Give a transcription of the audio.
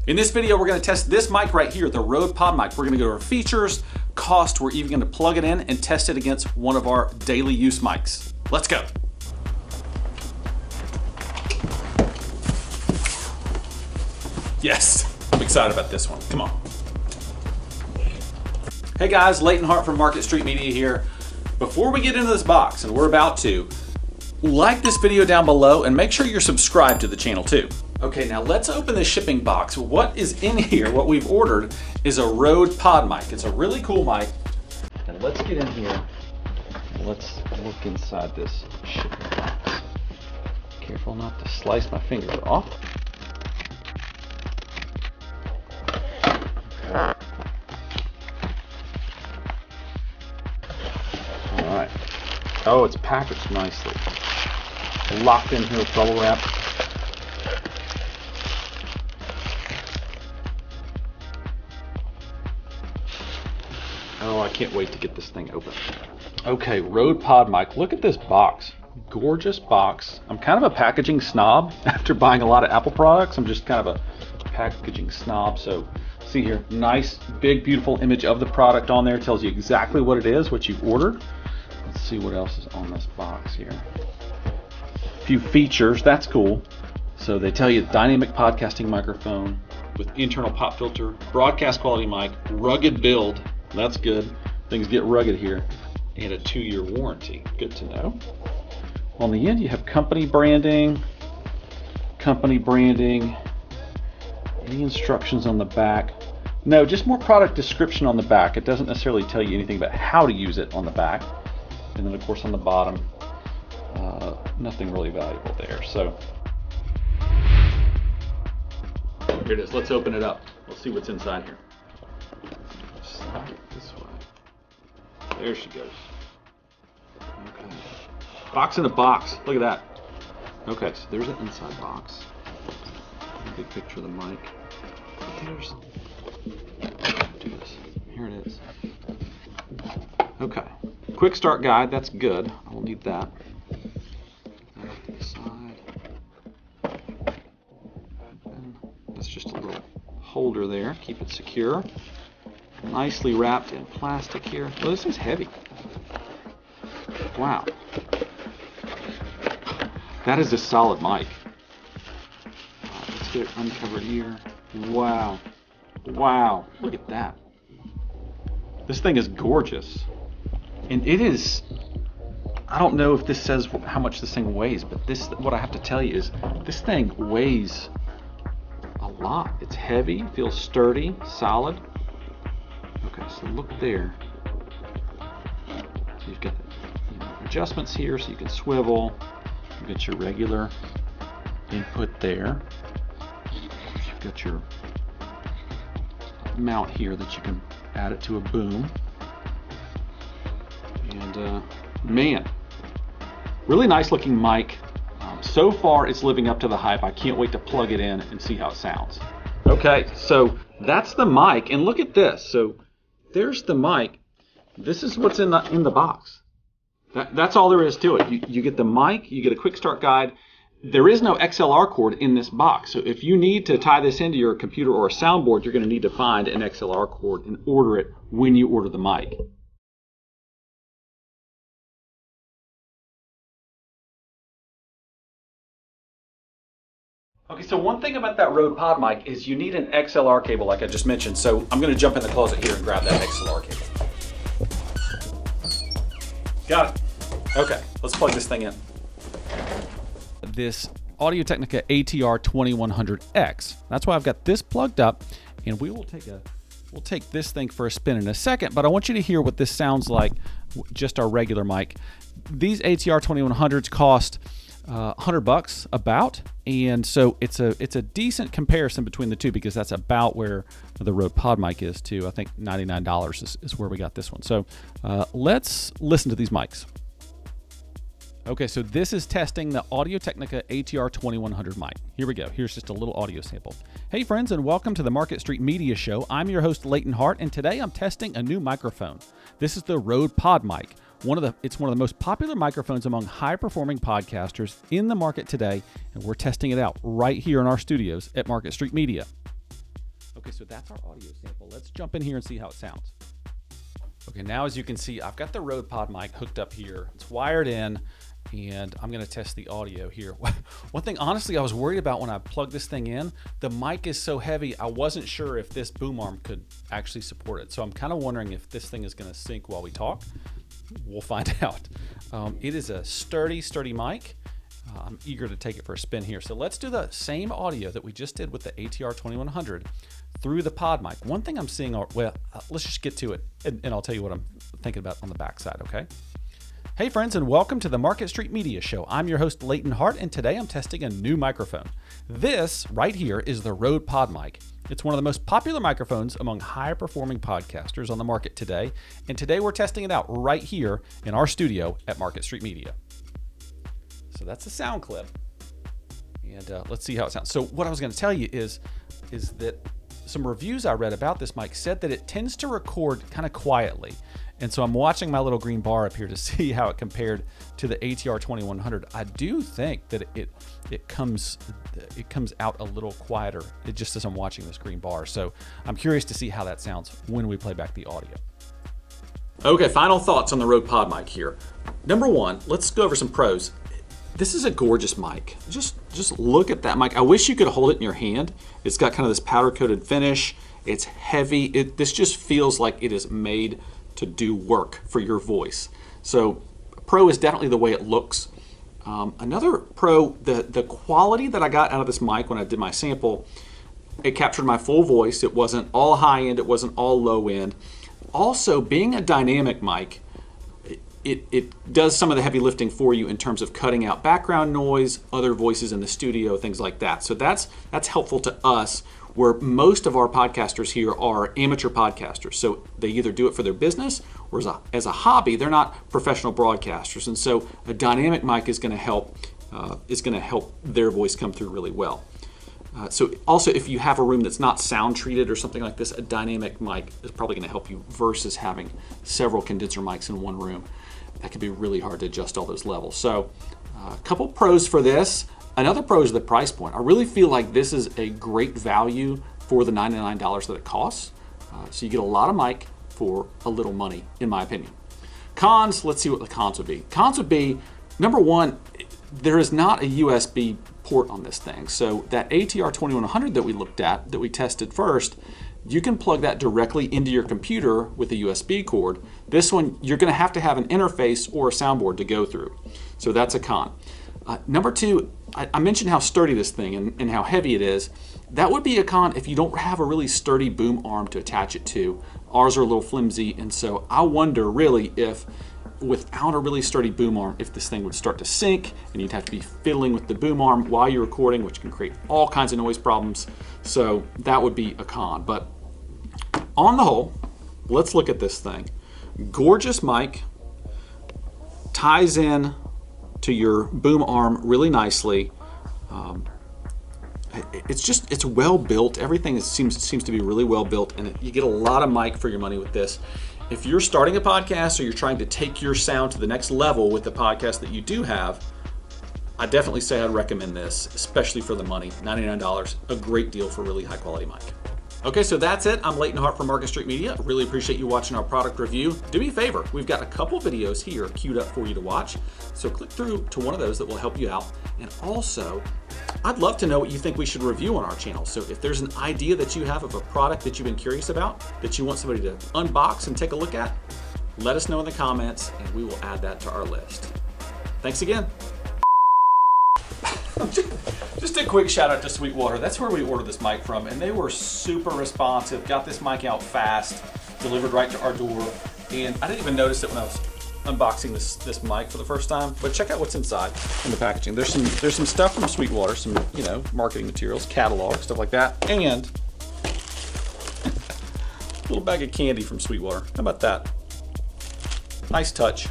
In this video, we're gonna test this mic right here, the Rode PodMic. We're gonna go over features, cost, we're even gonna plug it in and test it against one of our daily use mics. Let's go. Yes, I'm excited about this one, come on. Hey guys, Leighton Hart from Market Street Media here. Before we get into this box, and we're about to, like this video down below and make sure you're subscribed to the channel too. Okay, now let's open the shipping box. What is in here, what we've ordered, is a Rode PodMic. It's a really cool mic. And let's get in here and let's look inside this shipping box. Careful not to slice my fingers off. Okay. All right. Oh, it's packaged nicely. Locked in here with bubble wrap. Oh, I can't wait to get this thing open. Okay, Rode PodMic. Look at this box. Gorgeous box. I'm kind of a packaging snob. After buying a lot of Apple products, I'm just kind of a packaging snob. So see here, nice, big, beautiful image of the product on there. It tells you exactly what it is, what you've ordered. Let's see what else is on this box here. A few features, that's cool. So they tell you dynamic podcasting microphone with internal pop filter, broadcast quality mic, rugged build. That's good. Things get rugged here. And a 2-year warranty. Good to know. On the end, you have company branding. Any instructions on the back? No, just more product description on the back. It doesn't necessarily tell you anything about how to use it on the back. And then, of course, on the bottom, nothing really valuable there. So here it is. Let's open it up. Let's see what's inside here. Slide it this way. There she goes. Okay. Box in a box. Look at that. Okay, so there's an inside box. Big picture of the mic. There's. Do this. Here it is. Okay. Quick start guide. That's good. I will need that. Put that off to the side. And that's just a little holder there. Keep it secure. Nicely wrapped in plastic here. Oh, this thing's heavy. Wow. That is a solid mic. Let's get it uncovered here. Wow. Wow. Look at that. This thing is gorgeous. And it is, I don't know if this says how much this thing weighs, but what I have to tell you is this thing weighs a lot. It's heavy, feels sturdy, solid. Okay, so look there. So you've got the adjustments here so you can swivel. You've got your regular input there. You've got your mount here that you can add it to a boom. And man, really nice looking mic. So far it's living up to the hype. I can't wait to plug it in and see how it sounds. Okay, so that's the mic, and look at this. So there's the mic. This is what's in the box. That's all there is to it. You get the mic, you get a quick start guide. There is no XLR cord in this box. So if you need to tie this into your computer or a soundboard, you're going to need to find an XLR cord and order it when you order the mic. Okay, so one thing about that Rode PodMic is you need an XLR cable like I just mentioned. So I'm going to jump in the closet here and grab that XLR cable. Got it. Okay, let's plug this thing in. This Audio-Technica ATR 2100X. That's why I've got this plugged up, and we'll take this thing for a spin in a second, but I want you to hear what this sounds like, just our regular mic. These ATR 2100s cost $100 about, and so it's a decent comparison between the two because that's about where the Rode PodMic is too. I think $99 is where we got this one. So let's listen to these mics. Okay, so this is testing the Audio-Technica ATR 2100 mic. Here we go. Here's just a little audio sample. Hey friends, and welcome to the Market Street Media Show. I'm your host, Leighton Hart, and today I'm testing a new microphone. This is the Rode PodMic. It's one of the most popular microphones among high-performing podcasters in the market today, and we're testing it out right here in our studios at Market Street Media. Okay, so that's our audio sample. Let's jump in here and see how it sounds. Okay, now as you can see, I've got the Rode PodMic hooked up here. It's wired in, and I'm gonna test the audio here. One thing, honestly, I was worried about when I plugged this thing in, the mic is so heavy, I wasn't sure if this boom arm could actually support it. So I'm kind of wondering if this thing is gonna sync while we talk. We'll find out. It is a sturdy mic. I'm eager to take it for a spin here. So let's do the same audio that we just did with the ATR 2100 through the PodMic. One thing I'm seeing, let's just get to it, and I'll tell you what I'm thinking about on the backside, okay? Hey friends, and welcome to the Market Street Media Show. I'm your host, Leighton Hart, and today I'm testing a new microphone. This right here is the Rode PodMic. It's one of the most popular microphones among high-performing podcasters on the market today, and today we're testing it out right here in our studio at Market Street Media. So that's the sound clip, and let's see how it sounds. So what I was going to tell you is that some reviews I read about this mic said that it tends to record kind of quietly, and so I'm watching my little green bar up here to see how it compared to the ATR 2100. I do think that it comes out a little quieter, just as I'm watching this green bar. So I'm curious to see how that sounds when we play back the audio. Okay, final thoughts on the Rode PodMic here. Number one, let's go over some pros. This is a gorgeous mic. Just look at that mic. I wish you could hold it in your hand. It's got kind of this powder coated finish. It's heavy. This just feels like it is made to do work for your voice. So pro is definitely the way it looks. Another pro, the quality that I got out of this mic when I did my sample, it captured my full voice. It wasn't all high end, it wasn't all low end. Also, being a dynamic mic, it does some of the heavy lifting for you in terms of cutting out background noise, other voices in the studio, things like that. So that's helpful to us, where most of our podcasters here are amateur podcasters. So they either do it for their business or as a hobby. They're not professional broadcasters. And so a dynamic mic is going to help their voice come through really well. So also, if you have a room that's not sound treated or something like this, a dynamic mic is probably going to help you versus having several condenser mics in one room. That can be really hard to adjust all those levels. So a couple pros for this. Another pro is the price point. I really feel like this is a great value for the $99 that it costs. So you get a lot of mic for a little money, in my opinion. Cons, let's see what the cons would be. Cons would be, number one, there is not a USB port on this thing. So that ATR 2100 that we looked at, that we tested first, you can plug that directly into your computer with a USB cord. This one, you're going to have an interface or a soundboard to go through. So that's a con. Number two, I mentioned how sturdy this thing and how heavy it is. That would be a con if you don't have a really sturdy boom arm to attach it to. Ours are a little flimsy, and so I wonder really if without a really sturdy boom arm, if this thing would start to sink and you'd have to be fiddling with the boom arm while you're recording, which can create all kinds of noise problems. So that would be a con. But on the whole, let's look at this thing. Gorgeous mic, ties in to your boom arm really nicely. It's well built. Everything seems to be really well built, and you get a lot of mic for your money with this. If you're starting a podcast or you're trying to take your sound to the next level with the podcast that you do have, I definitely say I'd recommend this, especially for the money. $99, a great deal for a really high quality mic. Okay, so that's it. I'm Leighton Hart from Market Street Media. Really appreciate you watching our product review. Do me a favor, we've got a couple videos here queued up for you to watch. So click through to one of those that will help you out. And also, I'd love to know what you think we should review on our channel. So if there's an idea that you have of a product that you've been curious about, that you want somebody to unbox and take a look at, let us know in the comments and we will add that to our list. Thanks again. Just a quick shout out to Sweetwater. That's where we ordered this mic from, and they were super responsive. Got this mic out fast, delivered right to our door, and I didn't even notice it when I was unboxing this mic for the first time. But check out what's inside in the packaging. There's some stuff from Sweetwater, some marketing materials, catalog, stuff like that, and a little bag of candy from Sweetwater. How about that? Nice touch.